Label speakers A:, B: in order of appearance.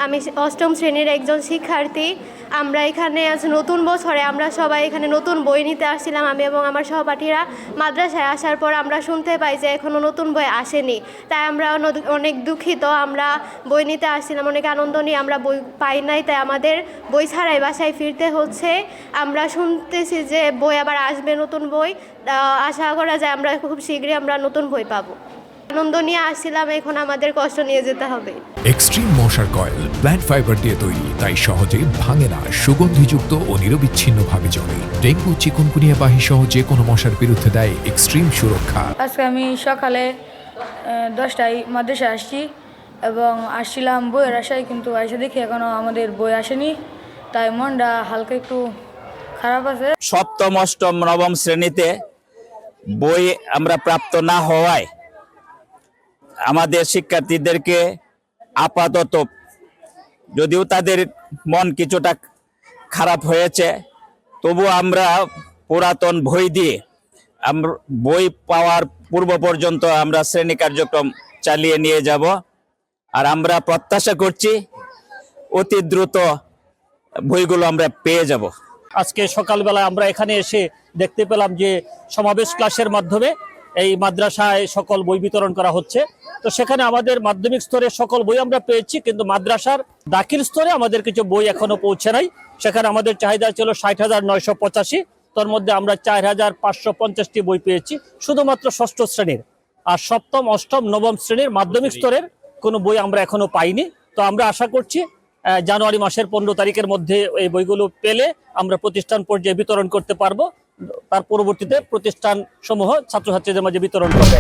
A: আমি অষ্টম শ্রেণীর একজন শিক্ষার্থী। আমরা এখানে আজ নতুন বছরে আমরা সবাই এখানে নতুন বই নিতে আসছিলাম। আমি এবং আমার সহপাঠীরা মাদ্রাসায় আসার পর আমরা শুনতে পাই যে এখনও নতুন বই আসেনি। তাই আমরা অনেক দুঃখিত। আমরা বই নিতে আসছিলাম, অনেক আনন্দ নিয়ে আমরা বই পাই নাই, তাই আমাদের বই ছাড়াই বাসায় ফিরতে হচ্ছে। আমরা শুনতেছি যে বই আবার আসবে, নতুন বই। আশা করা যায় আমরা খুব শীঘ্রই আমরা নতুন বই পাবো। আনন্দ নিয়ে আসছিলাম, এখন আমাদের কষ্ট নিয়ে যেতে হবে।
B: এক্সট্রিম মশার কয়েল প্ল্যান্ট ফাইবার দিয়ে তৈরি, তাই সহজে ভাঙে না, সুগন্ধিযুক্ত ও নিরবিচ্ছিন্নভাবে জ্বলে। ডেঙ্গু, চিকুনগুনিয়া বাহি সহ যে কোনো মশার বিরুদ্ধে দেয় এক্সট্রিম সুরক্ষা।
C: আজকে আমি সকালে 10টায় মাদ্রাসায় আসছি এবং আসছিলাম বইয়ের আশায়, কিন্তু এসে দেখি এখনো আমাদের বই আসেনি, তাই মনটা হালকা একটু খারাপ আছে।
D: সপ্তম, অষ্টম, নবম শ্রেণীতে বই আমরা প্রাপ্ত না হওয়ায় আমাদের শিক্ষার্থীদেরকে আপাতত, যদিও তাদের মন কিছুটা খারাপ হয়েছে, তবু আমরা পুরাতন বই দিয়ে আমরা বই পাওয়ার পূর্ব পর্যন্ত আমরা শ্রেণী কার্যক্রম চালিয়ে নিয়ে যাব। আর আমরা প্রত্যাশা করছি অতি দ্রুত বইগুলো আমরা পেয়ে যাব।
E: আজকে সকালবেলা আমরা এখানে এসে দেখতে পেলাম যে সমাবেশ ক্লাসের মাধ্যমে এই মাদ্রাসায় সকল বই বিতরণ করা হচ্ছে। তো সেখানে আমাদের মাধ্যমিক স্তরে সকল বই আমরা পেয়েছি, কিন্তু মাদ্রাসার দাখিল স্তরে আমাদের কিছু বই এখনো পৌঁছে নাই। সেখানে আমাদের চাহিদা ছিল 60,985, তার মধ্যে আমরা 4,550টি বই পেয়েছি শুধুমাত্র ষষ্ঠ শ্রেণীর। আর সপ্তম, অষ্টম, নবম শ্রেণীর মাধ্যমিক স্তরের কোনো বই আমরা এখনো পাইনি। তো আমরা আশা করছি জানুয়ারি মাসের 15 তারিখের মধ্যে এই বইগুলো পেলে আমরা প্রতিষ্ঠান পর্যায়ে বিতরণ করতে পারবো। তার পরবর্তীতে প্রতিষ্ঠান সমূহ ছাত্রছাত্রীদের মাঝে বিতরণ করবে।